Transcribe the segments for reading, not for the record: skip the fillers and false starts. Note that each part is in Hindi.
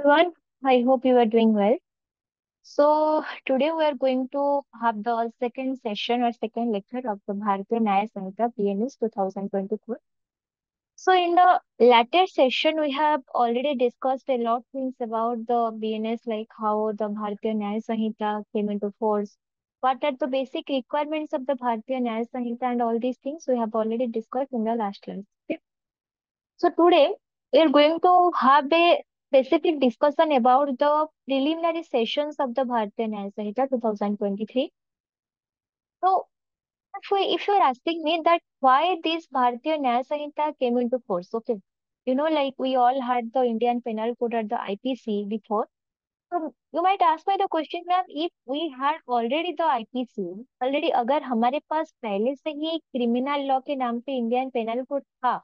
Everyone, I hope you are doing well. So, today we are going to have the second session or second lecture of the Bharatiya Nyaya Samhita PNS 2024. So, in the latter session, we have already discussed a lot of things about the BNS, like how the Bharatiya Nyaya Samhita came into force, what are the basic requirements of the Bharatiya Nyaya Samhita, and all these things we have already discussed in the last class. Okay. So today we are going to have a specific discussion about the preliminary sessions of the Bharatiya Nyaya Samhita 2023. So if you're asking me that why this Bharatiya Nyaya Samhita came into force, okay, like we all had the Indian Penal Code or the IPC before. So you might ask me the question, ma'am, if we had already the IPC, already अगर हमारे पास पहले से ही क्रिमिनल लॉ के नाम पे इंडियन पेनल कोड था,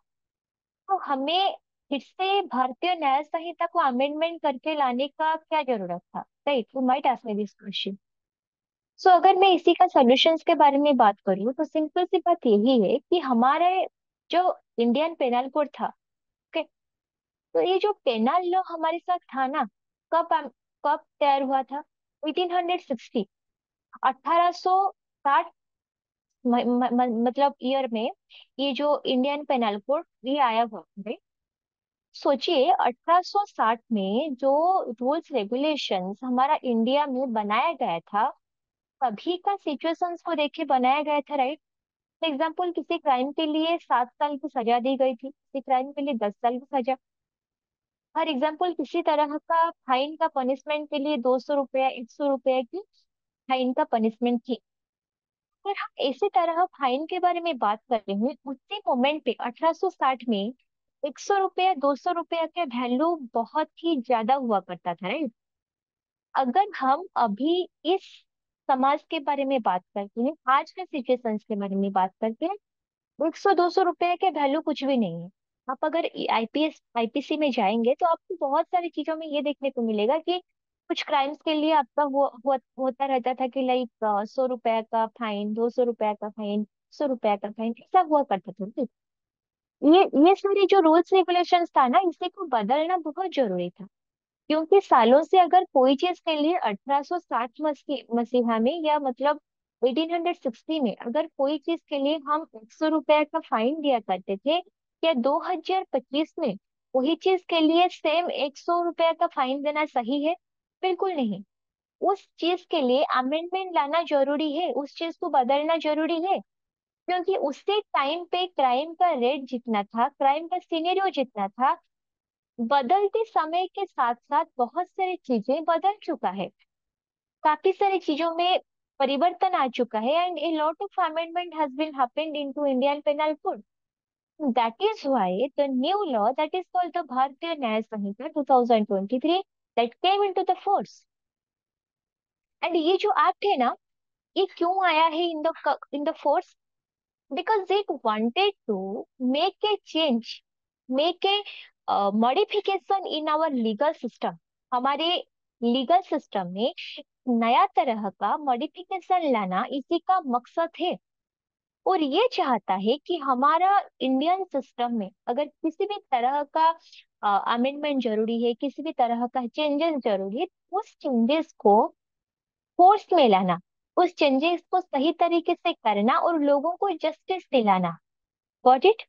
तो हमें फिर से भारतीय न्याय संहिता को अमेंडमेंट करके लाने का क्या जरूरत था? Right, you might ask me this question. So अगर मैं इसी का सॉल्यूशंस के बारे में बात करूँ तो सिंपल सी बात यही है कि हमारे जो इंडियन पेनल कोड था, ओके, तो ये जो पेनल लॉ हमारे साथ था ना, कब कब तैयार हुआ था? 1860, 1860 मतलब ईयर में ये जो इंडियन पेनल कोड ये आया हुआ। सोचिए 1860 में जो रूल्स रेगुलेशंस हमारा इंडिया में बनाया गया था, तभी का सिचुएशंस को देख के बनाया गया था, राइट। फॉर एग्जाम्पल, किसी क्राइम के लिए 7 साल की सजा दी गई थी, किसी क्राइम के लिए 10 साल की सजा। फॉर एग्जाम्पल, किसी तरह का फाइन का पनिशमेंट के लिए 200 रुपया 100 रुपया की फाइन का पनिशमेंट थी। अगर हम इसी तरह फाइन के बारे में बात कर रहे हैं, उसी मोमेंट पे 1860 में 100 रुपया 200 रुपया का वैल्यू बहुत ही ज्यादा हुआ करता था, राइट। अगर हम अभी इस समाज के बारे में बात करते हैं, आज के सिचुएशंस के बारे में बात करते हैं, 100 200 रुपए के वैल्यू कुछ भी नहीं है। आप अगर आईपीएस आईपीसी में जाएंगे तो आपको बहुत सारी चीजों में ये देखने को मिलेगा कि कुछ क्राइम्स के लिए आपका होता रहता था कि लाइक 100 रुपया का फाइन, 200 रुपया का फाइन, 100 रुपया का फाइन, ऐसा हुआ करता था, ठीक? ये सारे जो रूल्स रेगुलेशंस था ना, इसे को बदलना बहुत जरूरी था। क्योंकि सालों से अगर कोई चीज के लिए 1860 मसीहा में, या मतलब 1860 में अगर कोई चीज के लिए हम 100 रुपया का फाइन दिया करते थे, क्या 2025 में वही चीज के लिए सेम 100 रुपया का फाइन देना सही है? बिल्कुल नहीं। उस चीज के लिए अमेंडमेंट लाना जरूरी है, उस चीज को बदलना जरूरी है। क्योंकि उसी टाइम पे क्राइम का रेट जितना था, क्राइम का सिनेरियो जितना था, बदलते समय के साथ साथ बहुत सारी चीजें बदल चुका है। काफी सारी चीजों में परिवर्तन आ चुका है, and a lot of amendment has been happened into Indian penal code. That is why the new law that is called the Bharatiya Nyaya Sanhita 2023 that came into the force. And ये जो एक्ट है ना, ये क्यों आया है in the force? Because it wanted to make a change, make a modification in our legal system. हमारे लीगल सिस्टम में नया तरह का मॉडिफिकेशन लाना इसी का मकसद है। और ये चाहता है कि हमारा इंडियन सिस्टम में अगर किसी भी तरह का अमेंडमेंट जरूरी है, किसी भी तरह का चेंजेस जरूरी है, उस चेंजेस को फोर्स में लाना, उस चेंजेस को सही तरीके से करना और लोगों को जस्टिस दिलाना। Got it?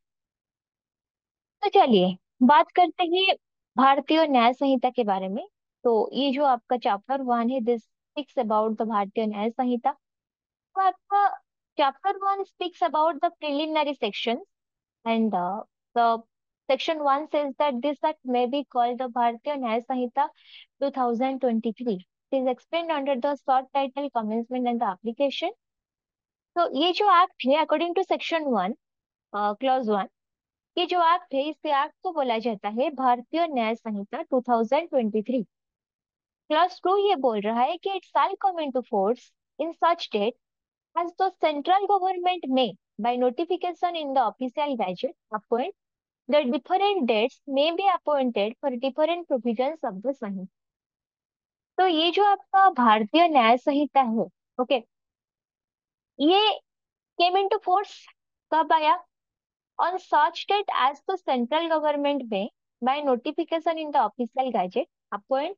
तो चलिए बात करते हैं भारतीय न्याय संहिता के बारे में। तो ये जो आपका चैप्टर 1 है, this speaks about the Bharatiya Nyaya संहिता। तो आपका chapter 1 speaks about the preliminary section, and the section 1 says that this act may be called the Bharatiya Nyaya Samhita 2023. It is explained under the short title commencement and the application. तो ये जो एक्ट है, अकॉर्डिंग टू सेक्शन 1 क्लॉज 1, ये जो एक्ट है, इस एक्ट को बोला जाता है भारतीय न्याय संहिता 2023। क्लॉज 2 ये बोल रहा है कि it shall come into force in such date as the central government may, by notification in the official gazette, appoint the different dates may be appointed for different provisions of the संहिता। तो ये जो आपका भारतीय न्याय संहिता है, ओके, ये केम इनटू फोर्स कब आया? On such date as the central government may, by notification in the official gazette, appoint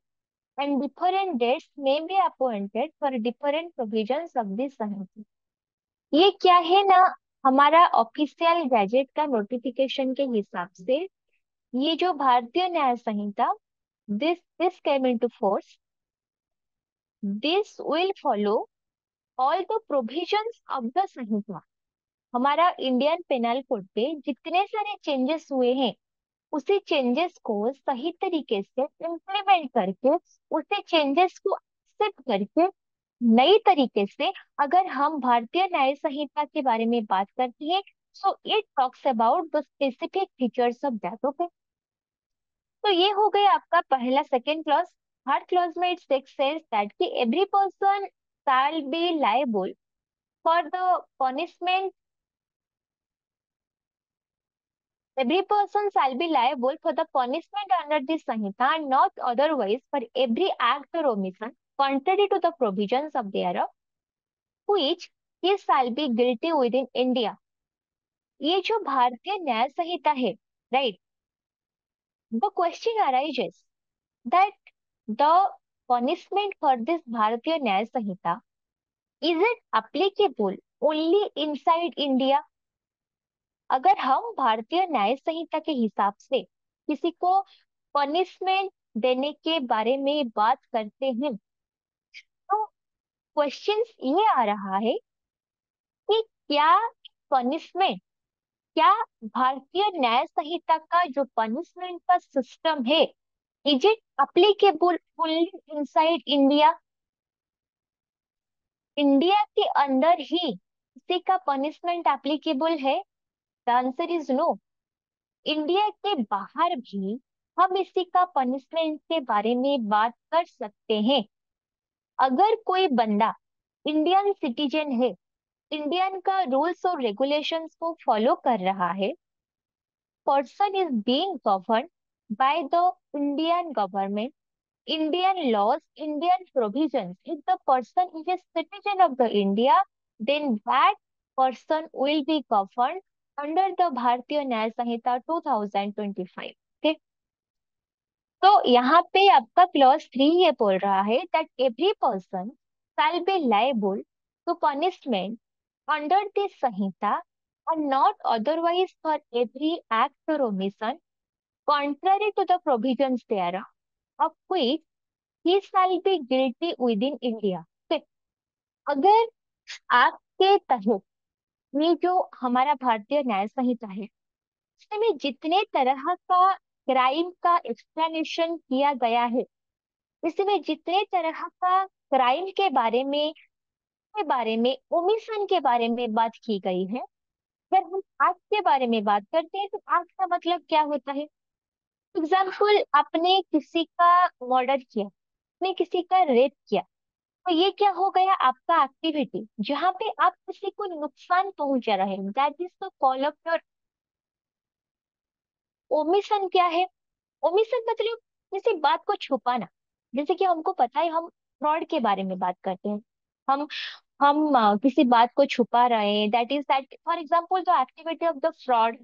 and different dates may be appointed for different provisions of this संहिता। ये क्या है ना, हमारा ऑफिशियल गैजेट का नोटिफिकेशन के हिसाब से ये जो Bharatiya Nyaya Sanhita, this came into force, this will follow all the provisions of the Sanhita. हमारा इंडियन पेनल कोड पे जितने सारे चेंजेस हुए हैं, उसी चेंजेस को सही तरीके से इम्प्लीमेंट करके, उसी चेंजेस को एक्सेप्ट करके, नई तरीके से अगर हम भारतीय न्याय संहिता के बारे में बात करते हैं, so it talks about the specific features of that. Okay, तो ये हो गया आपका पहला सेकेंड क्लॉज। थर्ड क्लॉज में इट सेज दैट कि every person shall be liable for the punishment, every person shall be liable for the punishment under this Sanhita and not otherwise for every act or omission contrary to the provisions of thereof, which he shall be guilty within India। ये जो भारतीय न्याय संहिता है, right, the question arises that the punishment for this भारतीय न्याय संहिता, is it applicable only inside India? अगर हम भारतीय न्याय संहिता के हिसाब से किसी को पनिशमेंट देने के बारे में बात करते हैं, तो क्वेश्चन ये आ रहा है कि क्या पनिशमेंट, क्या भारतीय न्याय संहिता का जो पनिशमेंट का सिस्टम है, is it applicable only inside India? India के अंदर ही किसी का पनिशमेंट एप्लीकेबल है? The answer is no. India के बाहर भी हम इसी का पनिशमेंट के बारे में बात कर सकते हैं। अगर कोई बंदा इंडियन सिटीजन है, इंडियन का रूल्स और रेगुलेशंस को फॉलो कर रहा है, person is being govern by the Indian government, Indian laws, Indian provisions, if the person is a citizen of the India, then that person will be govern under the Bharatiya Nyaya संहिता 2025। ठीक, तो यहाँ पे आपका क्लॉज 3 ये बोल रहा है that every person shall be liable to punishment under this Sanhita and not otherwise for every act or omission contrary to the provisions thereof, of which he shall be guilty within India। ठीक, अगर आपके तहत ये जो हमारा भारतीय न्याय संहिता है, इसमें जितने तरह का क्राइम का एक्सप्लेनेशन किया गया है, इसमें जितने तरह का क्राइम के बारे में ओमिशन के बारे में बात की गई है, अगर हम एक्ट के बारे में बात करते हैं तो एक्ट का मतलब क्या होता है? एग्जाम्पल, आपने किसी का मर्डर किया, आपने किसी का रेप किया, तो ये क्या हो गया? आपका एक्टिविटी जहाँ पे आप किसी को नुकसान पहुंचा रहे हैं, that is the call of your omission. क्या है ओमिशन? मतलब किसी बात को छुपाना। जैसे कि हमको पता है, हम फ्रॉड के बारे में बात करते हैं, हम किसी बात को छुपा रहे हैं, that is that for example the activity of the fraud,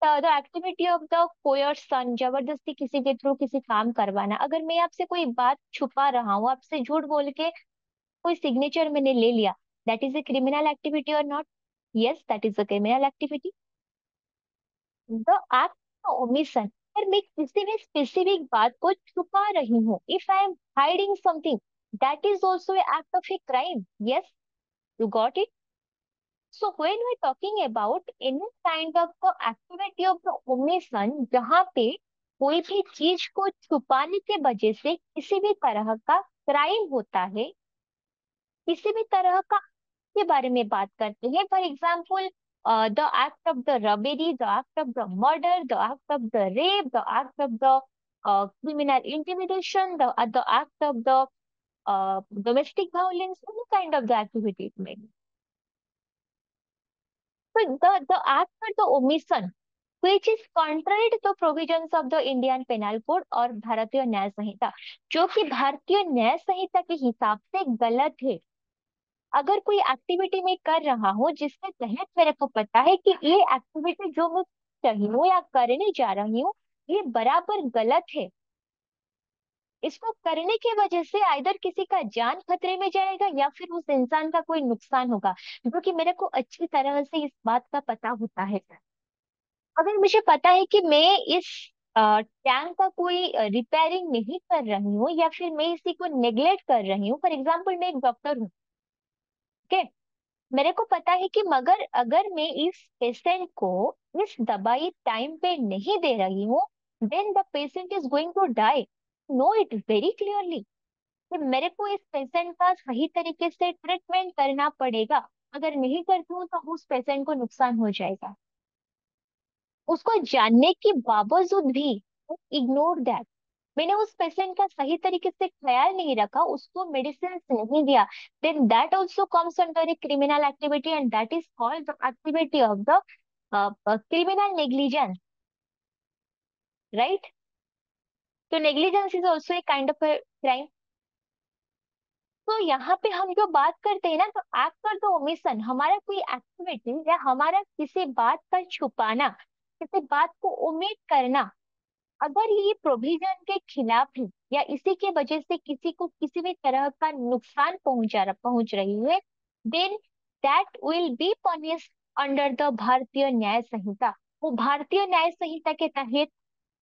the activity of the coercion, जबरदस्ती किसी के थ्रू किसी काम करवाना। अगर मैं आपसे कोई बात छुपा रहा हूँ, आपसे झूठ बोल के कोई सिग्नेचर मैंने ले लिया, that is a criminal activity और not? Yes, that is a criminal activity. The act omission, अगर मैं किसी भी स्पेसिफिक बात को छुपा रही हूँ, if I am hiding something, that is also act of a crime. Yes, you got it. So when we talking about any kind of the activity of the omission, जहाँ पे कोई भी चीज को छुपाने के वजह से किसी भी तरह का क्राइम होता है, किसी भी तरह का के बारे में बात करते हैं, for example the act of the robbery, the act of the murder, the act of the rape, the act of the criminal intimidation, the act of the domestic violence, any kind of the activity it may be. So the act or the omission which is contrary to the provisions of the Indian Penal Code और भारतीय न्याय संहिता, जो कि भारतीय न्याय संहिता के हिसाब से गलत है। अगर कोई एक्टिविटी मैं कर रहा हूँ जिसके तहत मेरे को पता है कि ये एक्टिविटी जो मैं कर रही हूँ या करने जा रही हूँ, ये बराबर गलत है, इसको करने की वजह से आइदर किसी का जान खतरे में जाएगा या फिर उस इंसान का कोई नुकसान होगा, जो कि मेरे को अच्छी तरह से इस बात का पता होता है। अगर मुझे पता है कि मैं इस टैंक का कोई रिपेयरिंग नहीं कर रही हूँ या फिर मैं इसी को नेग्लेक्ट कर रही हूँ, फॉर एग्जाम्पल मैं एक डॉक्टर हूँ, ओके, मेरे को पता है कि मगर अगर मैं इस पेशेंट को इस दवाई टाइम पे नहीं दे रही हूँ, then the patient is going to die, know it very clearly, कि मेरे को इस पेशेंट का सही तरीके से ट्रीटमेंट करना पड़ेगा। अगर नहीं करती हूँ तो उस पेशेंट को नुकसान हो जाएगा। उसको जानने के बावजूद भी इग्नोर दैट, मैंने उस पेशेंट का सही तरीके से ख्याल नहीं रखा, उसको मेडिसिन नहीं दिया, then that also comes under a criminal activity and that is called the activity of the criminal negligence, right? तो negligence is also a kind of crime. तो यहाँ पे हम जो बात करते हैं ना, तो एक्ट द ओमिशन, हमारा कोई एक्टिविटी या हमारा किसी बात का छुपाना, किसी बात को ओमिट करना, अगर ये प्रोविजन के खिलाफ है या इसी के वजह से किसी को किसी भी तरह का नुकसान पहुंच रही है, then that will be punish under the Bharatiya Nyaya Sanhita. वो भारतीय न्याय संहिता के तहत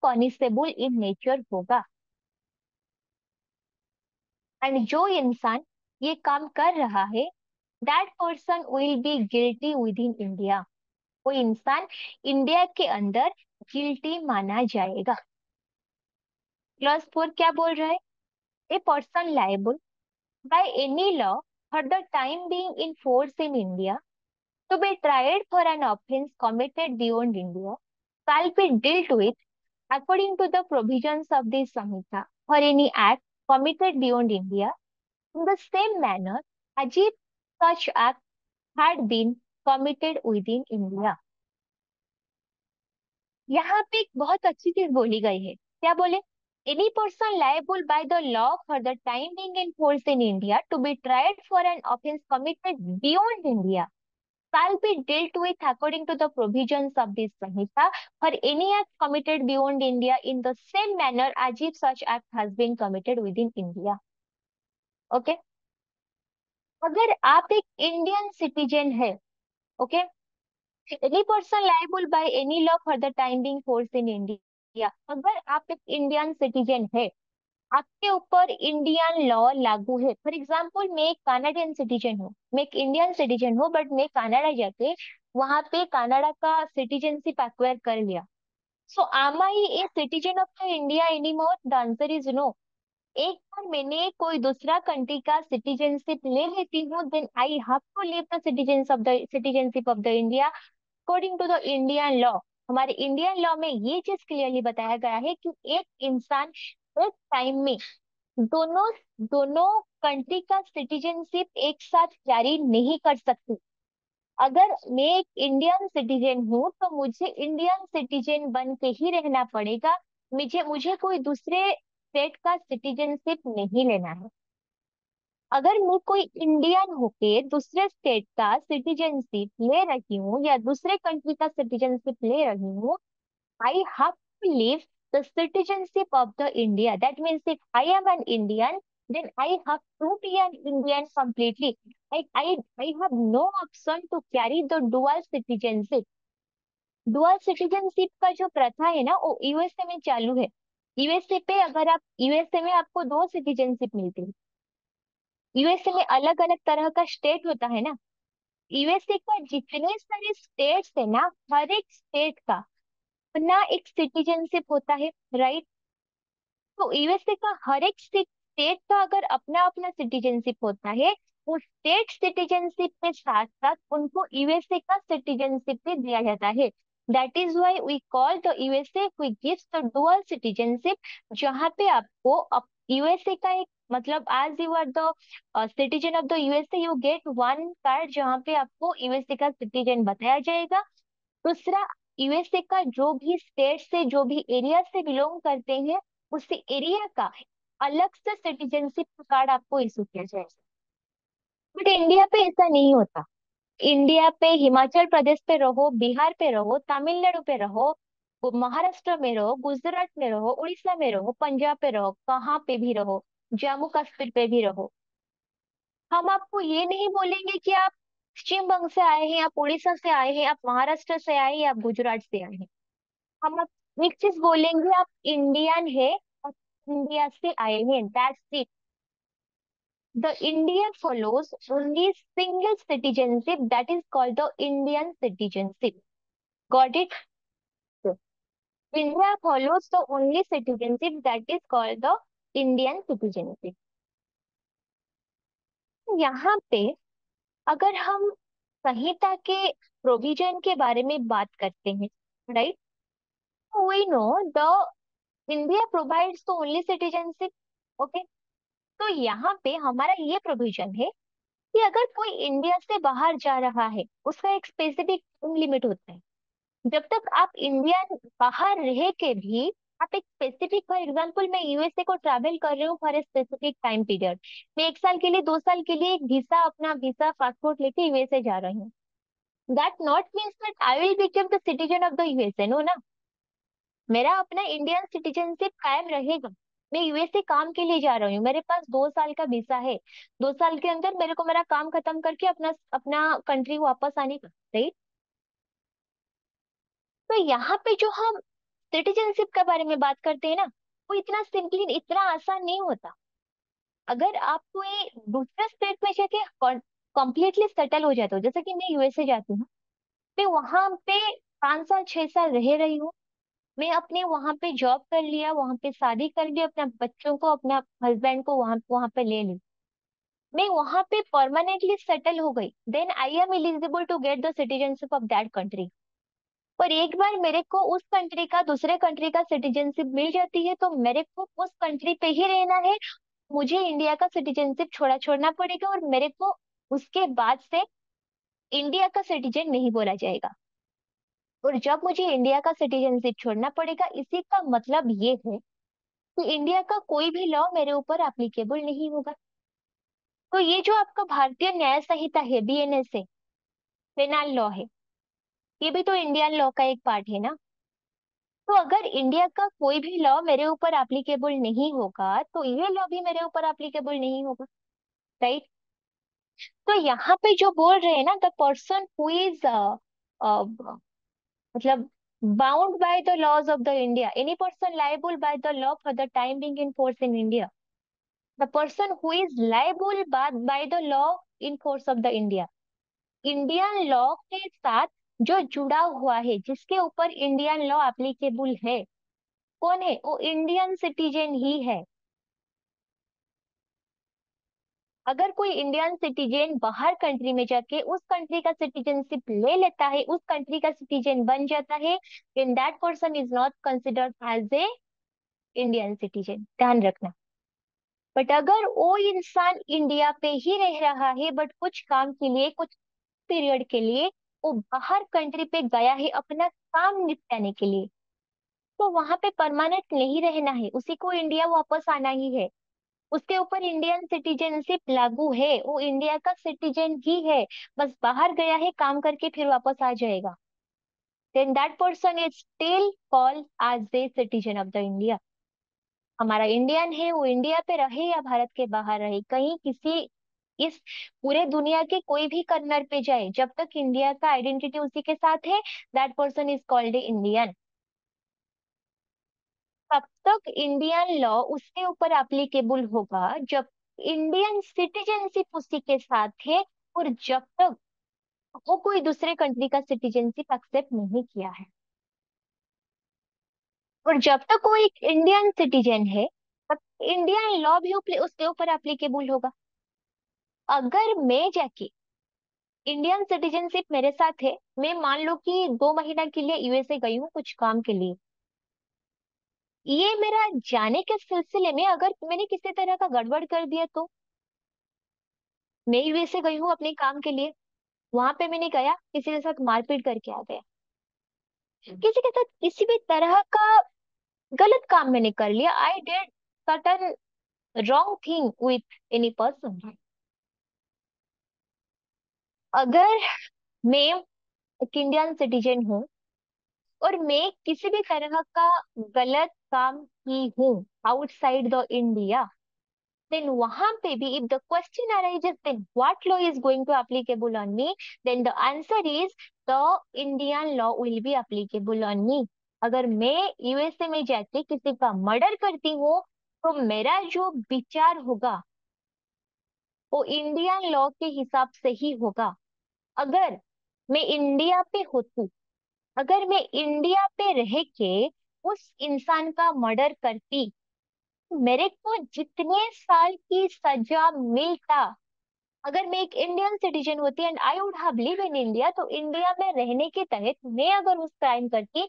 पनिशेबल इन नेचर होगा। एंड जो इंसान ये काम कर रहा है, that person will be guilty within India, वो इंसान इंडिया के अंदर गिल्टी माना जाएगा। क्लॉज 4 क्या बोल रहा है? A person liable by any law for the time being in force in India to be tried for an offence committed beyond India shall be dealt with according to the provisions of this Samhita for any act committed beyond India in the same manner as if such act had been committed within India। यहाँ पे एक बहुत अच्छी चीज बोली गई है, क्या बोले? Any person liable bye the law for the time being in force in India to be tried for an offence committed beyond India shall be dealt with according to the provisions of this Samhita for any act committed beyond India in the same manner as if such act has been committed within India। Okay, अगर आप एक इंडियन सिटीजन है, okay, any person liable by any law for the time being force in India, अगर आप एक इंडियन सिटीजन है, आपके ऊपर इंडियन लॉ लागू है, फॉर एग्जाम्पल मैं एक कनाडियन सिटीजन हूँ, मैं एक इंडियन सिटीजन हूँ, बट मैं कनाडा जाके वहां पे कनाडा का सिटीजनशिप एक्वायर कर लिया, सो am I a citizen of the India anymore? The answer is no। एक बार मैंने कोई दूसरा कंट्री का सिटीजनशिप ले लेती हूँ, then I have to leave the citizenship of the India according to the Indian law. हमारे इंडियन लॉ में ये चीज क्लियरली बताया गया है कि एक इंसान एक टाइम में दोनों दोनों कंट्री का सिटीजनशिप एक साथ जारी नहीं कर सकती। अगर मैं एक इंडियन सिटीजन हूँ तो मुझे इंडियन सिटीजन बन के ही रहना पड़ेगा, मुझे मुझे कोई दूसरे स्टेट का सिटीजनशिप नहीं लेना है। अगर मैं कोई इंडियन होके दूसरे स्टेट का सिटीजनशिप ले रही हूँ या दूसरे कंट्री का सिटीजनशिप ले रही हूँ, I have to leave the citizenship of the India. That means if I am an Indian, then I have to be an Indian completely. I have no option to carry the dual citizenship। Dual citizenship का जो प्रथा है ना, वो यूएसए में चालू है। यूएसए पे अगर आप यूएसए में आपको दो सिटीजनशिप मिलती है। यूएसए में अलग अलग तरह का स्टेट होता है ना, यूएसए का जितने सारे स्टेट्स है ना, हर एक स्टेट का अपना एक सिटीजनशिप होता है, राइट? तो यूएसए का हर एक स्टेट का अगर अपना अपना सिटीजनशिप होता है, वो स्टेट सिटीजनशिप के साथ साथ उनको यूएसए का सिटीजनशिप भी दिया जाता है। That is why we call the USA we gives the dual citizenship, जहाँ पे आपको यूएसए का एक मतलब as you are the citizen of the USA you get one card जहाँ पे आपको यूएसए का सिटीजन बताया जाएगा। दूसरा, यूएसए का जो भी स्टेट से जो भी एरिया से बिलोंग करते हैं, उसी एरिया का अलग से सिटीजनशिप कार्ड आपको इशू किया जाएगा। बट इंडिया पे ऐसा नहीं होता। इंडिया पे हिमाचल प्रदेश पे रहो, बिहार पे रहो, तमिलनाडु पे रहो, वो महाराष्ट्र में रहो, गुजरात में रहो, उड़ीसा में रहो, पंजाब पे रहो, कहाँ पे भी रहो, जम्मू कश्मीर पे भी रहो, हम आपको ये नहीं बोलेंगे कि आप पश्चिम बंग से आए हैं, आप उड़ीसा से आए हैं, आप महाराष्ट्र से आए हैं, आप गुजरात से आए हैं। हम आप एक चीज बोलेंगे, आप इंडियन है और इंडिया से आए हैं, that's it. The India follows only single citizenship, that is called the Indian citizenship. Got it? India follows the only citizenship that is called the Indian citizenship. यहाँ पे अगर हम संहिता के प्रोविजन के बारे में बात करते हैं, right, we know the India provides the only citizenship. Okay, तो यहाँ पे हमारा ये प्रोविजन है कि अगर कोई इंडिया से बाहर जा रहा है, उसका एक स्पेसिफिक लिमिट होता है। जब तक आप इंडिया बाहर रह के भी आप एक स्पेसिफिक, फॉर एग्जांपल मैं यूएसए को ट्रैवल कर रही हूँ for a specific time period, मैं 1 साल के लिए, 2 साल के लिए एक वीसा, अपना वीसा पासपोर्ट लेके यूएसए जा रही हूँ, that not means that I will become the citizen of the USA, no ना। मेरा अपना इंडियन सिटीजनशिप कायम रहेगा। मैं यूएसए काम के लिए जा रही हूँ, मेरे पास 2 साल का वीसा है, 2 साल के अंदर मेरे को मेरा काम खत्म करके अपना अपना कंट्री वापस आने का, राइट। तो यहाँ पे जो हम सिटीजनशिप के बारे में बात करते हैं ना, वो इतना सिंपली, इतना आसान नहीं होता। अगर आप कोई दूसरे स्टेट में जाके कंप्लीटली सेटल हो जाते हो, जैसे कि मैं यूएसए जाती हूँ, मैं वहां पे 5 साल 6 साल रह रही हूँ, मैं अपने वहां पे जॉब कर लिया, वहां पे शादी कर लिया, अपने बच्चों को, अपना हस्बैंड को वहां वहां पे ले ली, मैं वहां पे परमानेंटली सेटल हो गई, then I am eligible to get the citizenship of that country. पर एक बार मेरे को उस कंट्री का, दूसरे कंट्री का सिटीजनशिप मिल जाती है, तो मेरे को उस कंट्री पे ही रहना है, मुझे इंडिया का सिटीजनशिप छोड़ना पड़ेगा, और मेरे को उसके बाद से इंडिया का सिटीजन नहीं बोला जाएगा। और जब मुझे इंडिया का सिटीजनशिप छोड़ना पड़ेगा, इसी का मतलब ये है कि इंडिया का कोई भी लॉ मेरे ऊपर एप्लीकेबल नहीं होगा। तो ये जो आपका भारतीय न्याय संहिता है, बीएनएस है, पेनल लॉ है, ये भी तो इंडियन लॉ का एक पार्ट है ना। तो अगर इंडिया का कोई भी लॉ मेरे ऊपर एप्लीकेबल नहीं होगा, तो ये लॉ भी मेरे ऊपर एप्लीकेबल नहीं होगा, राइट। तो यहाँ पे जो बोल रहे हैं ना, द पर्सन हु इज मतलब bound by the laws of the India, any person liable by the law for the time being in force in India, the person who is liable by the law in force of the India, Indian law के साथ जो जुड़ा हुआ है, जिसके ऊपर इंडियन लॉ एप्लीकेबल है, कौन है वो? इंडियन सिटीजन ही है। अगर कोई इंडियन सिटीजन बाहर कंट्री में जाके उस कंट्री का सिटीजनशिप ले लेता है, उस कंट्री का सिटीजन बन जाता है, then that person is not considered as a Indian citizen, ध्यान रखना। बट अगर वो इंसान इंडिया पे ही रह रहा है, बट कुछ काम के लिए, कुछ पीरियड के लिए वो बाहर कंट्री पे गया है अपना काम निपटाने के लिए, तो वहां पे परमानेंट नहीं रहना है, उसी को इंडिया वापस आना ही है, उसके ऊपर इंडियन सिटीजनशिप लागू है, वो इंडिया का सिटीजन ही है, बस बाहर गया है काम करके फिर वापस आ जाएगा, then that person is still called as a citizen of the India. हमारा इंडियन है, वो इंडिया पे रहे या भारत के बाहर रहे, कहीं किसी, इस पूरे दुनिया के कोई भी कॉर्नर पे जाए, जब तक इंडिया का आइडेंटिटी उसी के साथ है, that person is called a Indian. तब तक इंडियन लॉ उसके ऊपर एप्लीकेबल होगा जब इंडियन सिटीजनशिप उसी के साथ है, और जब तक वो कोई दूसरे कंट्री का सिटीजनशिप एक्सेप्ट नहीं किया है, और जब तक वो एक इंडियन सिटीजन है, तब इंडियन लॉ भी उसके ऊपर एप्लीकेबल होगा। अगर मैं जाके, इंडियन सिटीजनशिप मेरे साथ है, मैं मान लो कि 2 महीना के लिए यूएसए गई हूँ कुछ काम के लिए, ये मेरा जाने के सिलसिले में अगर मैंने किसी तरह का गड़बड़ कर दिया, तो मैं यूएसए गई हूँ अपने काम के लिए, वहां पे मैंने गया, किसी के साथ मारपीट करके आ गया, किसी के साथ किसी भी तरह का गलत काम मैंने कर लिया, I did certain wrong thing with any person, अगर मैं एक इंडियन सिटीजन हूँ, और मैं किसी भी तरह का गलत काम की हूँ आउटसाइड द इंडिया, then वहां पे भी if the question arises then what law is going to applicable on me, then the answer is the Indian law will be applicable on me. अगर मैं यूएसए में जाके किसी का मर्डर करती हूँ तो मेरा जो विचार होगा वो इंडियन लॉ के हिसाब से ही होगा। अगर मैं इंडिया पे होती, अगर मैं इंडिया पे रह के उस इंसान का मर्डर करती, मेरे को जितने साल की सजा मिलता, अगर मैं एक इंडियन सिटीजन होती and I would have live in India, तो इंडिया में रहने के तहत मैं अगर उस क्राइम करती,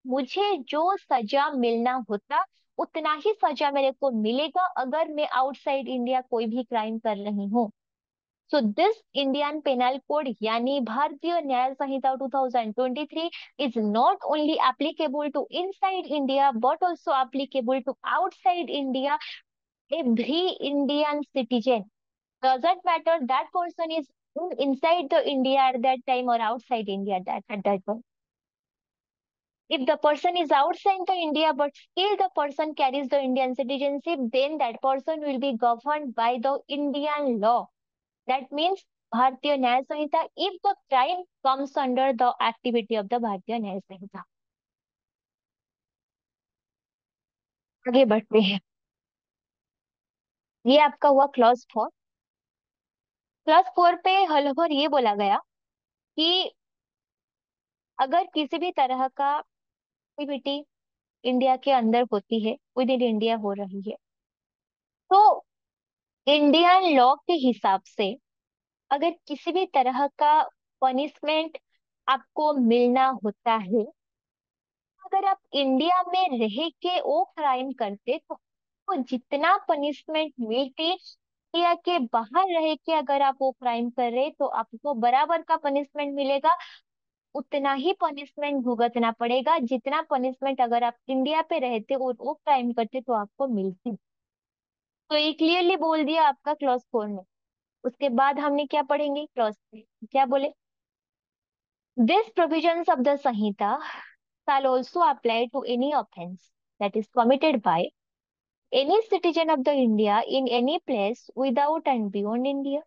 मुझे जो सजा मिलना होता उतना ही सजा मेरे को मिलेगा अगर मैं आउटसाइड इंडिया कोई भी क्राइम कर रही हूँ। So this Indian penal code यानी Bharatiya Nyaya Sanhita 2023 is not only applicable to inside India but also applicable to outside India. Every Indian citizen, doesn't matter that person is inside the India at that time or outside India at that time. If the person is outside the India but still the person carries the Indian citizenship, then that person will be governed by the Indian law. That means Bharatiya Nyaya Samhita if the crime comes under the activity of the Bharatiya Nyaya Samhita. आगे बढ़ते हैं। ये आपका हुआ क्लॉज 4। क्लॉज 4 पे हलभर ये बोला गया कि अगर किसी भी तरह का एक्टिविटी इंडिया के अंदर होती है, विद इन इंडिया हो रही है, तो इंडियन लॉ के हिसाब से अगर किसी भी तरह का पनिशमेंट आपको मिलना होता है, अगर आप इंडिया में रह के वो क्राइम करते तो आपको जितना पनिशमेंट मिलती, इंडिया के बाहर रह के अगर आप वो क्राइम कर रहे तो आपको बराबर का पनिशमेंट मिलेगा, उतना ही पनिशमेंट भुगतना पड़ेगा जितना पनिशमेंट अगर आप इंडिया पे रहते और वो क्राइम करते तो आपको मिलती। तो ये क्लियरली बोल दिया आपका क्लॉज 4 में। उसके बाद हमने क्या पढ़ेंगे क्लॉज 3, क्या बोले, this provisions of the Samhita shall also apply to any offense that is committed by any citizen of the India in any place without and beyond India,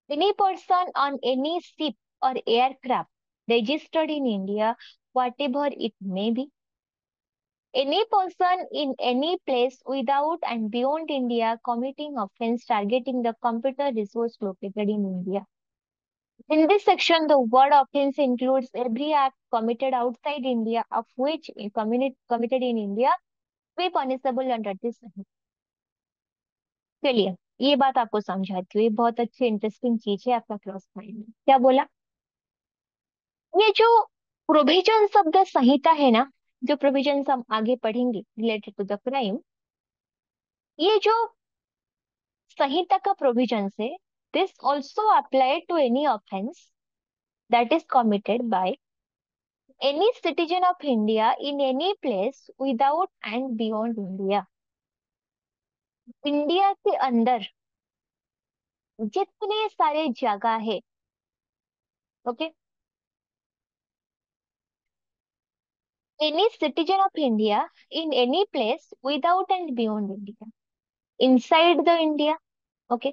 any person on any ship or aircraft registered in India, whatever it may be, any person in any place without and beyond India committing offense targeting the computer resource located in India. In this section, the word offense includes every act committed outside India of which committed in India be punishable under this. चलिए, ये बात आपको समझाती हूँ, ये बहुत अच्छी इंटरेस्टिंग चीज है आपका क्लॉज 5 में क्या बोला। ये जो प्रोविजंस ऑफ द संहिता है ना, जो प्रोविजंस हम आगे पढ़ेंगे रिलेटेड टू द क्राइम, ये जो संहिता का प्रोविजन है, this also apply to any offence that is committed by any citizen of India in any place without and beyond India. India के अंदर जितने सारे जगह है, okay, any citizen of India in any place without and beyond India, inside the India, okay,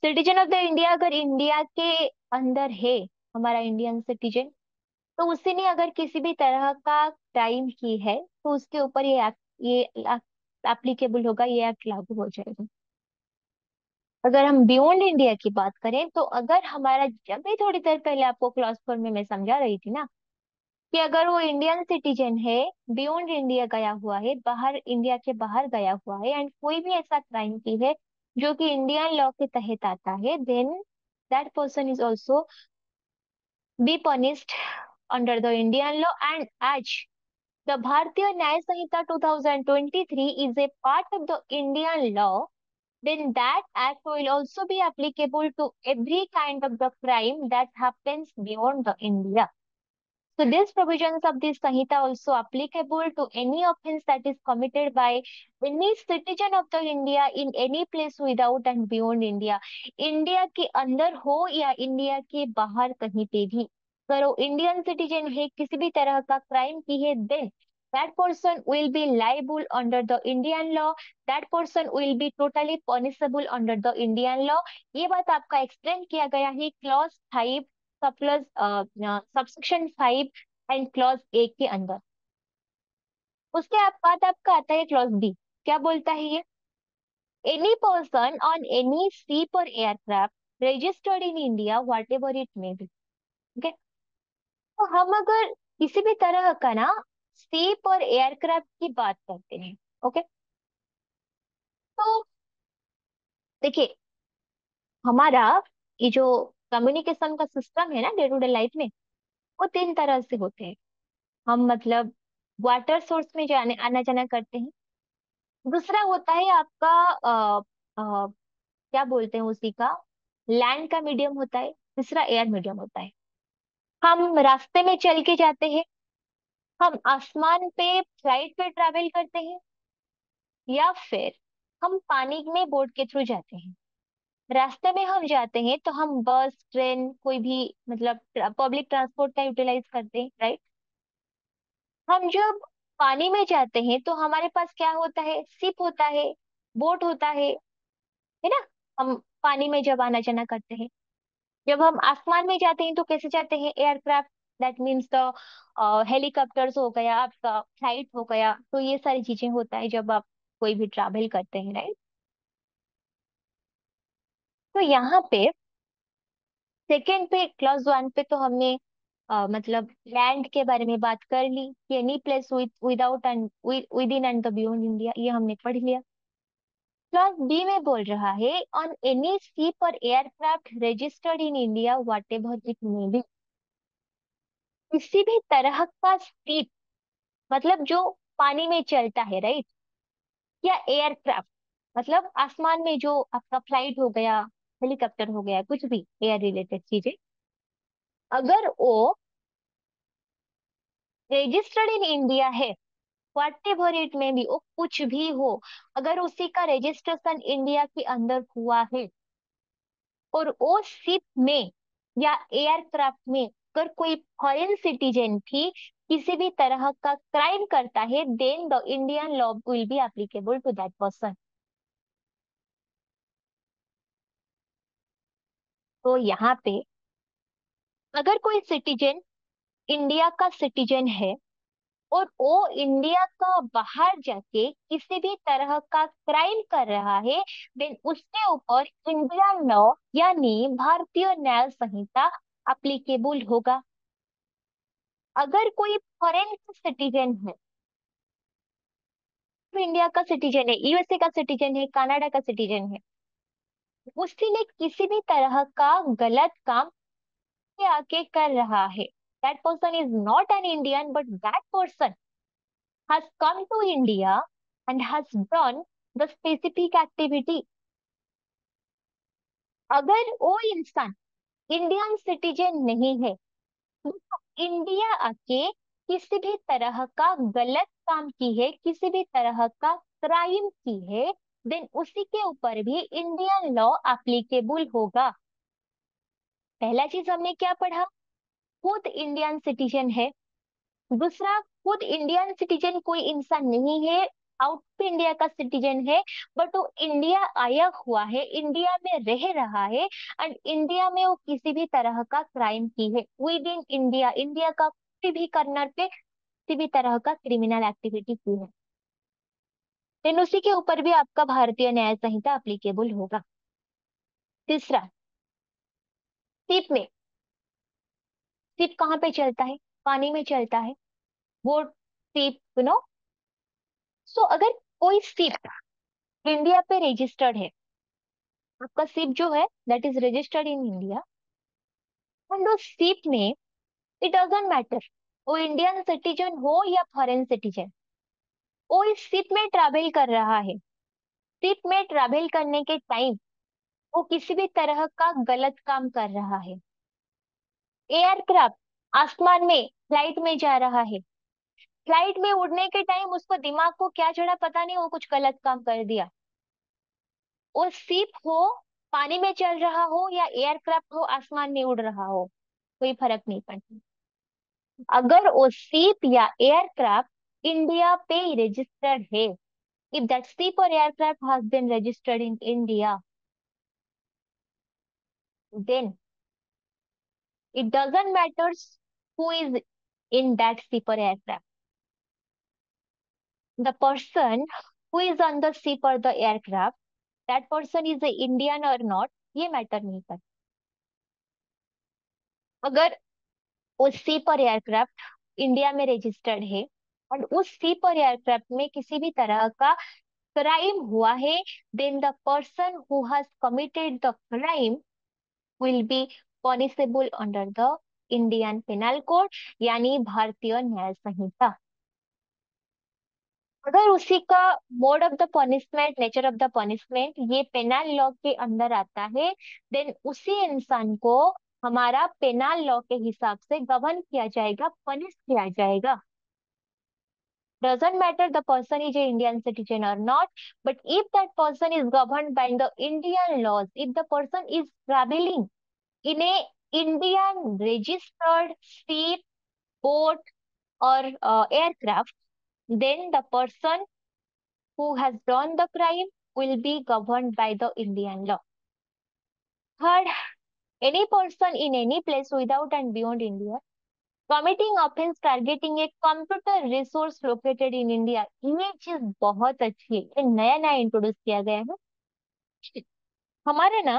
citizen of the India अगर इंडिया के अंदर है, हमारा इंडियन सिटीजन, तो उसी ने अगर किसी भी तरह का क्राइम की है तो उसके ऊपर ये एप्लीकेबल होगा, ये एक्ट लागू हो जाएगा। अगर हम बियॉन्ड इंडिया की बात करें तो अगर हमारा, जब भी थोड़ी देर पहले आपको क्लॉज 4 में मैं समझा रही थी ना कि अगर वो इंडियन सिटीजन है, बियॉन्ड इंडिया गया हुआ है, बाहर इंडिया के बाहर गया हुआ है एंड कोई भी ऐसा क्राइम की है जो कि इंडियन लॉ के तहत आता है, then that person is also be punished under the Indian law and as the Bharatiya Nyaya Samhita 2023 is a part of the Indian law, then that act will also be applicable to every kind of the crime that happens beyond the India. So these provisions of this Samhita also applicable to any offense that is committed by any citizen of the India in any place without and beyond India. India के अंदर हो या इंडिया के बाहर कहीं पे भी, अगर वो इंडियन सिटीजन है, किसी भी तरह का क्राइम की है, then that person will be liable under the Indian law, that person will be totally punishable under the Indian law. ये बात आपका एक्सप्लेन किया गया है clause 5 plus subsection 5 and clause 8 के अंदर। उसके बाद आपका आता है क्लॉज बी। क्या बोलता है ये? Any person on any ship और aircraft registered in India whatever it may be. तो हम अगर किसी भी तरह का ना शिप और एयरक्राफ्ट की बात करते हैं, ओके, तो देखिए, हमारा ये जो कम्युनिकेशन का सिस्टम है ना डे टू डे लाइफ में, वो 3 तरह से होते हैं। हम मतलब वाटर सोर्स में जाने आना जाना करते हैं। दूसरा होता है आपका अ, अ, क्या बोलते हैं उसी का, लैंड का मीडियम होता है। तीसरा एयर मीडियम होता है। हम रास्ते में चल के जाते हैं, हम आसमान पे फ्लाइट पे ट्रैवल करते हैं, या फिर हम पानी में बोट के थ्रू जाते हैं। रास्ते में हम जाते हैं तो हम बस ट्रेन कोई भी मतलब पब्लिक ट्रांसपोर्ट का यूटिलाइज करते हैं, राइट। हम जब पानी में जाते हैं तो हमारे पास क्या होता है? शिप होता है, बोट होता है ना। हम पानी में जब आना जाना करते हैं। जब हम आसमान में जाते हैं तो कैसे जाते हैं? Aircraft, that means the helicopters हो गया, आपका फ्लाइट हो गया। तो ये सारी चीजें होता है जब आप कोई भी ट्रैवल करते हैं, राइट। तो यहाँ पे सेकेंड पे क्लास 1 पे तो हमने मतलब लैंड के बारे में बात कर ली कि any place without and with in and the beyond India, ये हमने पढ़ लिया। क्लास बी में बोल रहा है ऑन एनी शिप और aircraft registered in India whatever it may B. किसी भी तरह का शिप मतलब जो पानी में चलता है, राइट, या एयरक्राफ्ट मतलब आसमान में जो आपका फ्लाइट हो गया, हेलीकॉप्टर हो गया, कुछ भी एयर रिलेटेड चीजें, अगर वो रजिस्टर्ड इन इंडिया है, what ever it may B, वो कुछ भी हो, अगर उसी का रजिस्ट्रेशन इंडिया के अंदर हुआ है और वो शिप में या एयरक्राफ्ट में अगर कोई फॉरेन सिटीजन भी किसी भी तरह का क्राइम करता है, then the Indian law will be applicable to that person. तो यहाँ पे अगर कोई सिटीजन इंडिया का सिटीजन है और वो इंडिया का बाहर जाके किसी भी तरह का क्राइम कर रहा है, देन उसके ऊपर इंडियन लॉ यानी भारतीय न्याय संहिता अप्लीकेबल होगा। अगर कोई फॉरेन सिटीजन है, तो इंडिया का सिटीजन है, यूएसए का सिटीजन है, कनाडा का सिटीजन है, उसने किसी भी तरह का गलत काम के आके कर रहा है, that person is not an Indian but that person has come to India and has done the specific activity। अगर वो इंसान इंडियन सिटीजन नहीं है, तो इंडिया आके किसी भी तरह का गलत काम की है, किसी भी तरह का क्राइम की है, देन उसी के ऊपर भी इंडियन लॉ एप्लीकेबल होगा। पहला चीज हमने क्या पढ़ा? खुद इंडियन सिटीजन है। दूसरा, खुद इंडियन सिटीजन कोई इंसान नहीं है, आउट ऑफ इंडिया का सिटीजन है, बट वो इंडिया आया हुआ है, इंडिया में रह रहा है, एंड इंडिया में वो किसी भी तरह का क्राइम की है विद इन इंडिया, इंडिया का किसी भी कर्नर पे किसी भी तरह का क्रिमिनल एक्टिविटी की है, देन उसी के ऊपर भी आपका भारतीय न्याय संहिता अप्लीकेबल होगा। तीसरा, शिप में, शिप कहाँ पे चलता है? पानी में चलता है। बोट, शिप, सो अगर कोई शिप इंडिया पे रजिस्टर्ड है, आपका शिप जो है that is registered in India, and उस शिप में इट डजंट मैटर वो इंडियन सिटीजन हो या फॉरेन सिटीजन, वो इस शिप में ट्रैवल कर रहा है। शिप में ट्रैवल करने के टाइम वो किसी भी तरह का गलत काम कर रहा है। एयरक्राफ्ट आसमान में फ्लाइट में जा रहा है, फ्लाइट में उड़ने के टाइम उसको दिमाग को क्या चढ़ा पता नहीं, वो कुछ गलत काम कर दिया। वो शिप हो, पानी में चल रहा हो, या एयरक्राफ्ट हो, आसमान में उड़ रहा हो, कोई फर्क नहीं पड़ता। अगर वो शिप या एयरक्राफ्ट इंडिया पे रजिस्टर्ड है, if that ship or aircraft has been registered in India, then it doesn't matter who is in that ship or aircraft. The person who is on the ship or the aircraft, that person is a Indian or not, ये मैटर नहीं करता। अगर उस शिप और एयरक्राफ्ट इंडिया में रजिस्टर्ड है और उस शिप और एयरक्राफ्ट में किसी भी तरह का क्राइम हुआ है, then the person who has committed the crime will be punishable under the Indian penal code, यानी भारतीय न्याय संहिता। अगर उसी का mode of the punishment, nature of the punishment ये पेनल लॉ के अंदर आता है, देन उसी इंसान को हमारा पेनल लॉ के हिसाब से गवर्न किया जाएगा, पनिश किया जाएगा। Doesn't matter the person is a Indian citizen or not, but if that person is governed by the Indian laws, if the person is traveling in a Indian registered ship, boat, or aircraft, then the person who has done the crime will be governed by the Indian law. Third, any person in any place without and beyond India committing offense targeting a computer resource located in India, ये चीज बहुत अच्छी है, ये नया नया इंट्रोड्यूस किया गया है। हमारे ना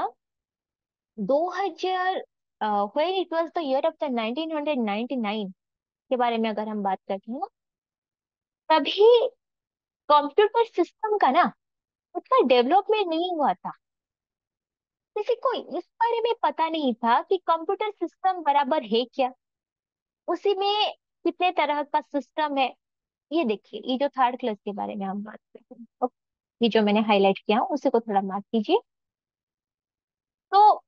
2000 when it was the year of the 1999 के बारे में अगर हम बात करते हैं ना, तभी कंप्यूटर सिस्टम का ना उतना डेवलपमेंट नहीं हुआ था। किसी को इस बारे में पता नहीं था कि कंप्यूटर सिस्टम बराबर है क्या, उसी में कितने तरह का सिस्टम है। ये देखिए, ये जो थर्ड क्लास के बारे में हम बात करते हैं, ये जो मैंने हाईलाइट किया उसी को थोड़ा मार्क कीजिए। तो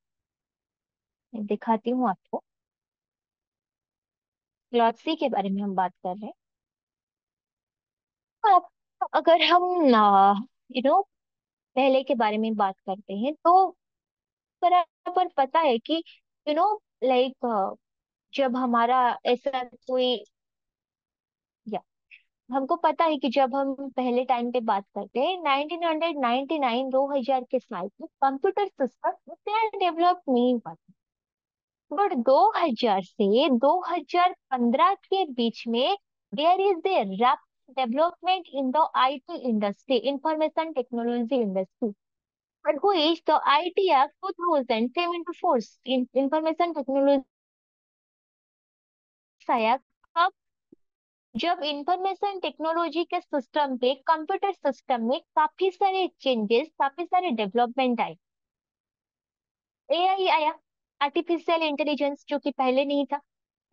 मैं दिखाती हूँ आपको, क्लॉथ सी के बारे में हम बात कर रहे हैं। तो अगर हम यू नो पहले के बारे में बात करते हैं तो बराबर पता है कि लाइक जब हमारा ऐसा कोई, या हमको पता है कि जब हम पहले टाइम पे बात करते हैं 1999 2000 के साल में कंप्यूटर सिस्टम उतना डेवलप नहीं हुआ था। बट 2000 से 2015 के बीच में there is the rapid development in the IT industry, information technology industry, and which the IT Act 2000 came into force in information technology आया कब, जब इंफॉर्मेशन टेक्नोलॉजी के सिस्टम पे, कंप्यूटर सिस्टम में काफी सारे चेंजेस, काफी सारे डेवलपमेंट आए। एआई आया, आर्टिफिशियल इंटेलिजेंस, जो कि पहले नहीं था।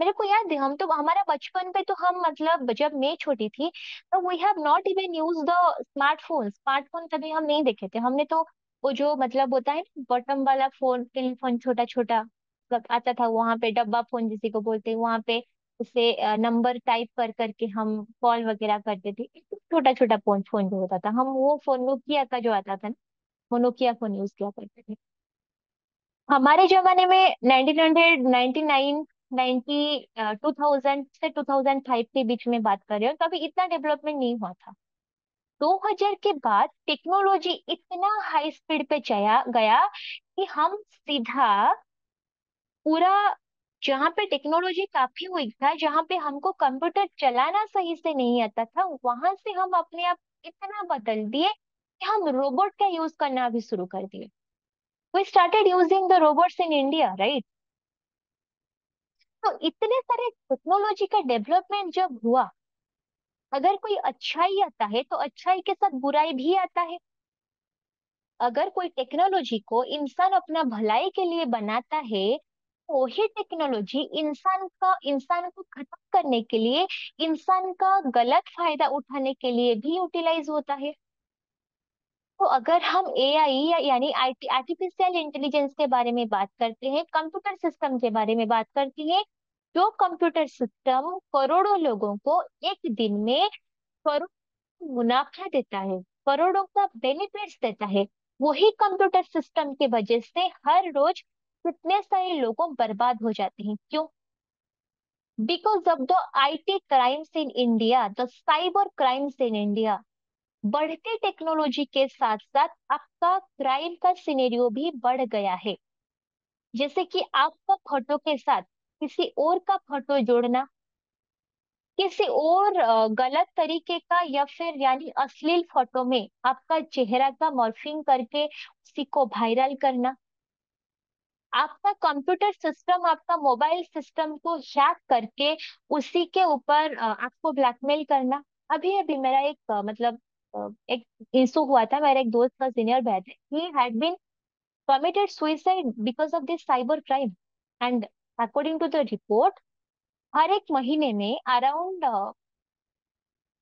मेरे को याद है, हम तो हमारा बचपन पे तो हम मतलब जब मैं छोटी थी तो we have not even use the smartphone. Smartphone कभी हम नहीं देखे थे, हमने तो वो जो मतलब होता है ना बटन वाला फोन, टेलीफोन छोटा छोटा आता था, वहां पे डब्बा फोन जिसी को बोलते हैं, वहां पे उसे नंबर टाइप कर करके हम कॉल वगैरह करते थे। छोटा छोटा फोन फोन जो होता था, हम वो फोन नोकिया का जो आता था ना, वो नोकिया फोन यूज किया करते थे। हमारे जमाने में 1999 90 2000 से 2005 के बीच में बात कर रहे हो, तभी इतना डेवलपमेंट नहीं हुआ था। 2000 के बाद टेक्नोलॉजी इतना हाई स्पीड पे चया गया कि हम सीधा पूरा, जहाँ पे टेक्नोलॉजी काफी हुई था, जहाँ पे हमको कंप्यूटर चलाना सही से नहीं आता था, वहां से हम अपने आप इतना बदल दिए कि हम रोबोट का यूज करना भी शुरू कर दिए। We started using the robots in India, right? तो इतने सारे टेक्नोलॉजी का डेवलपमेंट जब हुआ, अगर कोई अच्छाई आता है तो अच्छाई के साथ बुराई भी आता है। अगर कोई टेक्नोलॉजी को इंसान अपना भलाई के लिए बनाता है, तो वही टेक्नोलॉजी इंसान को खत्म करने के लिए, इंसान का गलत फायदा उठाने के लिए भी यूटिलाइज होता है। तो अगर हम एआई यानी आईटी, आर्टिफिशियल इंटेलिजेंस के बारे में बात करते हैं, कंप्यूटर सिस्टम के बारे में बात करते हैं, जो कंप्यूटर सिस्टम करोड़ों लोगों को एक दिन में करोड़ों मुनाफा देता है, करोड़ों का बेनिफिट्स देता है, वही कंप्यूटर सिस्टम की वजह से हर रोज कितने सारे लोगों बर्बाद हो जाते हैं, क्यों? Because of the IT crimes in India, the cyber crimes in India. बढ़ती टेक्नोलॉजी के साथ साथ आपका क्राइम का सिनेरियो भी बढ़ गया है। जैसे कि आपका फोटो के साथ किसी और का फोटो जोड़ना, किसी और गलत तरीके का या फिर यानी अश्लील फोटो में आपका चेहरा का मॉर्फिंग करके उसी को वायरल करना, आपका कंप्यूटर सिस्टम, आपका मोबाइल सिस्टम को हैक करके उसी के ऊपर आपको ब्लैकमेल करना। अभी अभी मेरा एक एक इशू हुआ था। मेरा एक दोस्त का सीनियर बैच है, he had been committed suicide because of this cyber crime. And according to the report, हर एक महीने में अराउंड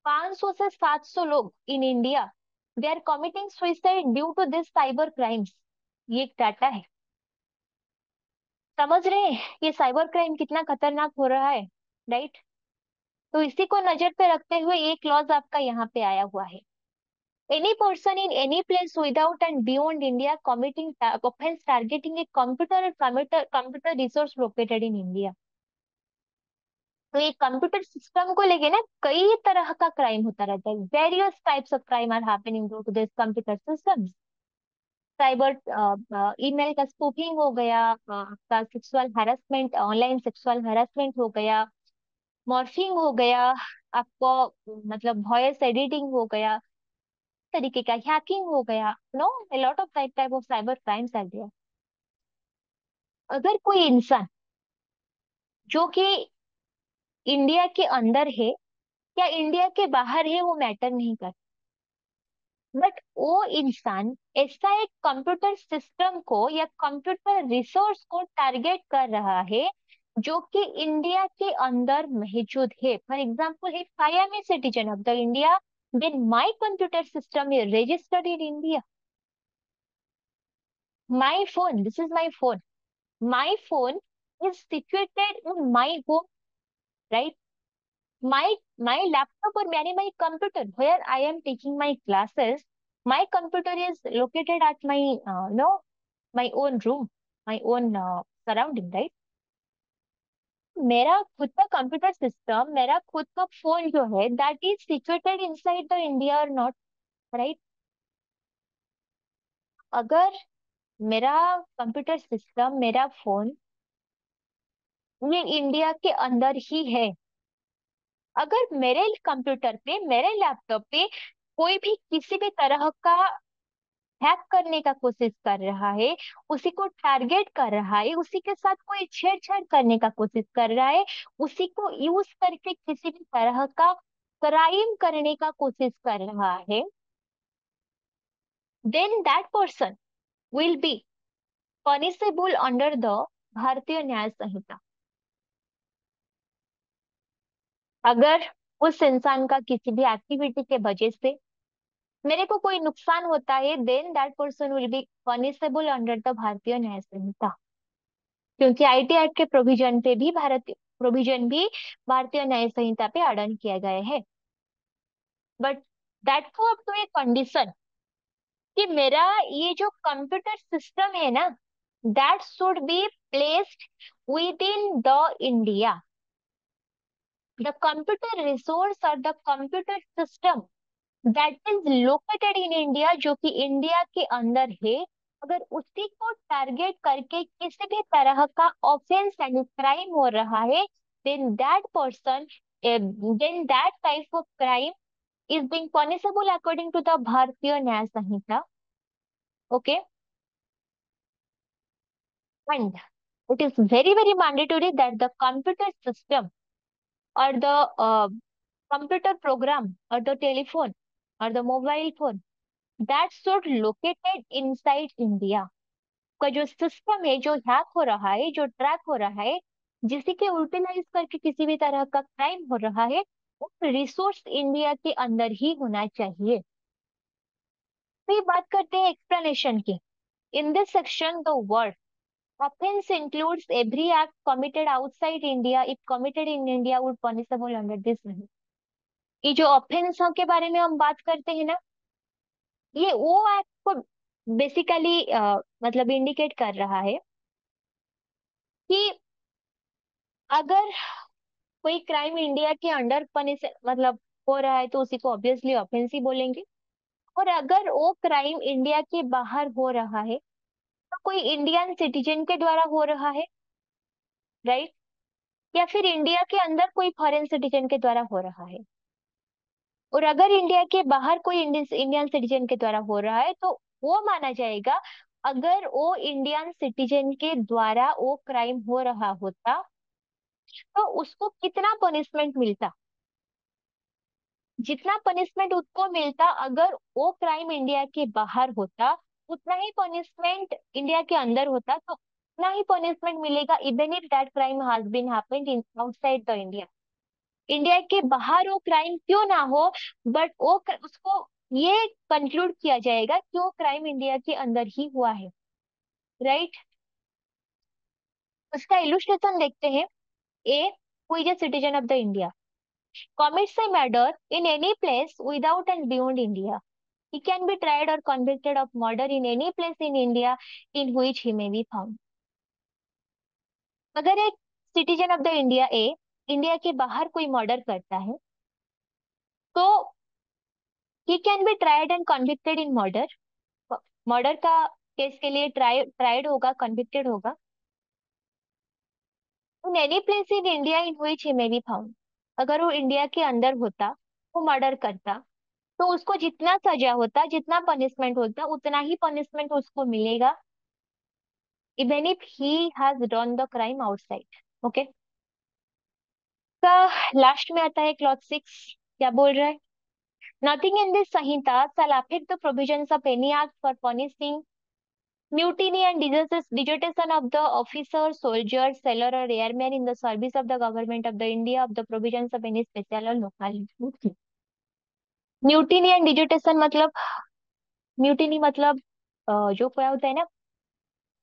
500 से 700 लोग in India, they are committing suicide due to this cyber crimes. ये एक डाटा है। समझ रहे हैं ये साइबर क्राइम कितना खतरनाक हो रहा है, राइट? तो इसी को नजर पे रखते हुए एक लॉज आपका यहाँ पे आया हुआ है। Any person in any place without and beyond India committing offence targeting a computer resource located in India. तो ये कंप्यूटर सिस्टम को लेके ना कई तरह का क्राइम होता रहता है। Various types of crime are happening due to this computer systems. Cyber email का स्पूफिंग हो गया, आपका sexual harassment, online sexual harassment हो गया, मॉर्फिंग हो गया, आपको वॉइस एडिटिंग हो गया, तरीके का हैकिंग हो गया। No, a lot of type of cyber crimes are there। अगर कोई इंसान जो कि इंडिया के अंदर है या इंडिया के बाहर है वो मैटर नहीं करता, बट वो इंसान ऐसा एक कंप्यूटर सिस्टम को या कंप्यूटर रिसोर्स को टारगेट कर रहा है जो कि इंडिया के अंदर मौजूद है। For example, if I am a citizen of the India, then my computer system is registered in India. My phone, this is my phone, my phone is situated in my home, right? My laptop or my computer where I am taking my classes, my computer is located at my no my own room, my own surrounding, right? मेरा खुद का कंप्यूटर सिस्टम, मेरा खुद का फोन जो है, that is situated inside the India और नॉट, राइट? अगर मेरा कंप्यूटर सिस्टम, मेरा फोन ये इंडिया के अंदर ही है, अगर मेरे कंप्यूटर पे, मेरे लैपटॉप पे कोई भी किसी भी तरह का हैक करने का कोशिश कर रहा है, उसी को टारगेट कर रहा है, उसी के साथ कोई छेड़छाड़ करने का कोशिश कर रहा है, उसी को यूज करके किसी भी तरह का क्राइम करने का कोशिश कर रहा है, then that person will be punishable under the Bharatiya Nyaya Sanhita. अगर उस इंसान का किसी भी एक्टिविटी के वजह से मेरे को कोई नुकसान होता है, then that person will be punishable under the Bharatiya Nyaya संहिता। क्योंकि आईटी एक्ट के प्रोविजन भी भारतीय न्याय संहिता पे अडन किया गया है। बट दैट को अप टू ए कंडीशन कि मेरा ये जो कंप्यूटर सिस्टम है ना, that should be placed within the India. The computer resource और the computer system that is located in India, जो कि इंडिया के अंदर है, अगर उसी को टारगेट करके किसी भी तरह का ऑफेंस एंड क्राइम हो रहा है, then that person, then that type of crime is being punishable according to the Bharatiya Nyaya Sanhita. Okay, and it is very very mandatory that the computer system or the computer program or the telephone or the mobile phone that should located inside India। का जो सिस्टम है, जो हैक हो रहा है, जो ट्रैक हो रहा है, जिसी के यूटिलाइज करके किसी भी तरह का क्राइम हो रहा है, वो रिसोर्स इंडिया के अंदर ही होना चाहिए। तो ये बात करते हैं एक्सप्लेनेशन की। In this section the word offense includes every act committed outside India if committed in India would punishable under this नहीं। ये जो ऑफेंस के बारे में हम बात करते हैं ना, ये वो एक्ट को बेसिकली इंडिकेट कर रहा है कि अगर कोई क्राइम इंडिया के अंडर पनिश मतलब हो रहा है तो उसी को ऑब्वियसली ऑफेंसिव बोलेंगे। और अगर वो क्राइम इंडिया के बाहर हो रहा है तो कोई इंडियन सिटीजन के द्वारा हो रहा है, राइट, या फिर इंडिया के अंदर कोई फॉरेन सिटीजन के द्वारा हो रहा है, और अगर इंडिया के बाहर कोई इंडियन सिटीजन के द्वारा हो रहा है तो वो माना जाएगा। अगर वो इंडियन सिटीजन के द्वारा वो क्राइम हो रहा होता तो उसको कितना पनिशमेंट मिलता, जितना पनिशमेंट उसको मिलता अगर वो क्राइम इंडिया के बाहर होता, उतना ही पनिशमेंट इंडिया के अंदर होता, तो उतना ही पनिशमेंट मिलेगा even if that crime has been happened in outside the India. India के बाहर वो क्राइम क्यों ना हो, बट उसको ये कंक्लूड किया जाएगा कि वो क्राइम इंडिया के अंदर ही हुआ है, राइट। उसका इलुस्ट्रेशन देखते हैं। A, who is a citizen of the India, commits a murder in any place without and beyond India. He can be tried or convicted of murder in any place in India in which he may be found. अगर एक citizen of the India A India के बाहर कोई मर्डर करता है तो he can be tried and convicted in murder. Murder का केस के लिए ट्राइड होगा, कन्विक्टेड होगा इन any place in India in which he may be found. अगर वो इंडिया के अंदर होता, वो मर्डर करता, तो उसको जितना सजा होता, जितना पनिशमेंट होता, उतना ही पनिशमेंट उसको मिलेगा even if he has done the crime outside. Okay, का लास्ट में आता है क्लॉज 6, क्या बोल रहा है? Nothing in this Samhita shall affect the provisions of any act for punishing mutiny and desertion of the officer, soldier, sailor or airman in the service of the government of the India of the provisions of any special or local। Mutiny and dissertation मतलब, म्यूटिनी मतलब जो क्या होता है ना,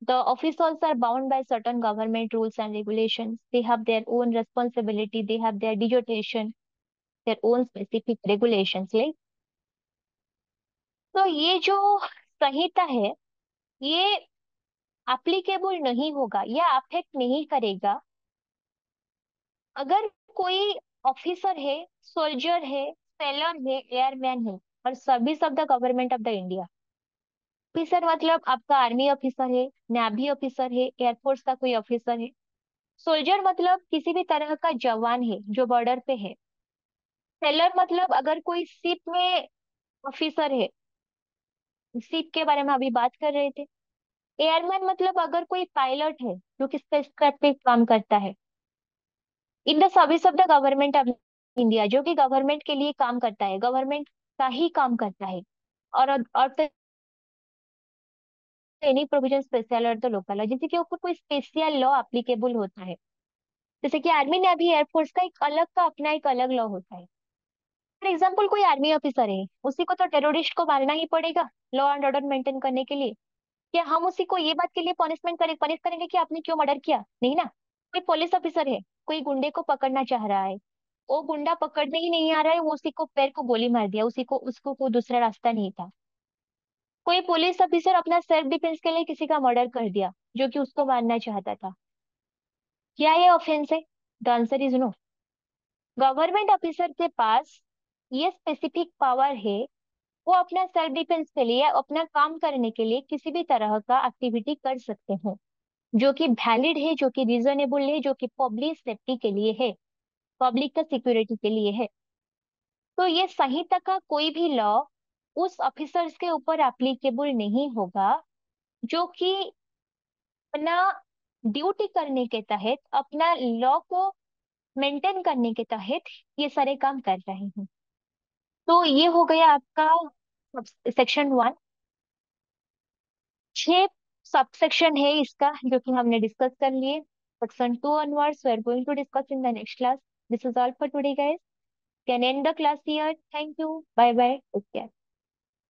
the officials are bound by certain government rules and regulations. They have their own responsibility. They have their dissertation, their own specific regulations. Like, तो ये जो संहिता है ये एप्लीकेबल नहीं होगा या अफेक्ट नहीं करेगा अगर कोई ऑफिसर है, सोल्जर है, सेलर है, एयरमैन है और service of the government of the India. Officer मतलब आपका आर्मी ऑफिसर है, नेवी ऑफिसर है, एयरफोर्स का कोई ऑफिसर है। सोल्जर मतलब किसी भी तरह का जवान है जो बॉर्डर पे है। सेलर मतलब अगर कोई शिप में ऑफिसर है, शिप के बारे में अभी बात कर रहे थे। एयरमैन मतलब अगर कोई पायलट है जो कि स्पेसक्राफ्ट पे काम करता है in the service of the government of India, जो कि गवर्नमेंट के लिए काम करता है, गवर्नमेंट का ही काम करता है। और एनी प्रोविजन स्पेशल और द लोकल, जिसके के ऊपर कोई स्पेशल लॉ एप्लीकेबल होता है। जैसे कि आर्मी नेवी एयरफोर्स का एक अलग का अपना एक अलग लॉ होता है। फॉर एग्जाम्पल कोई आर्मी ऑफिसर है, उसी को तो टेररिस्ट को मारना ही पड़ेगा लॉ एंड ऑर्डर मेंटेन करने के लिए। क्या हम उसी को ये बात के लिए पनिश करेंगे कि आपने क्यों मर्डर किया? नहीं ना। कोई पुलिस ऑफिसर है, कोई गुंडे को पकड़ना चाह रहा है, वो गुंडा पकड़ने ही नहीं आ रहा है, वो उसी को पैर को गोली मार दिया, उसी को, उसको कोई दूसरा रास्ता नहीं था। कोई पुलिस ऑफिसर अपना सेल्फ डिफेंस के लिए किसी का मर्डर कर दिया जो कि उसको मारना चाहता था। क्या ये ऑफेंस है? The answer is no. Government officer के पास ये स्पेसिफिक पावर है, वो अपना सेल्फ डिफेंस के लिए, अपना काम करने के लिए किसी भी तरह का एक्टिविटी कर सकते हैं जो कि वैलिड है, जो कि रीजनेबल है, जो कि पब्लिक सेफ्टी के लिए है, पब्लिक का सिक्योरिटी के लिए है। तो ये संहिता का कोई भी लॉ उस ऑफिसर्स के ऊपर एप्लीकेबल नहीं होगा जो कि अपना ड्यूटी करने के तहत, अपना लॉ को मेंटेन करने के तहत ये सारे काम कर रहे हैं। तो ये हो गया आपका सेक्शन 1। 6 सबसेक्शन है इसका जो कि हमने डिस्कस कर लिए। Section 2 onwards we are going to discuss in the next class. This is all for today, guys. Can end the class here. Thank you. Bye bye. Take care.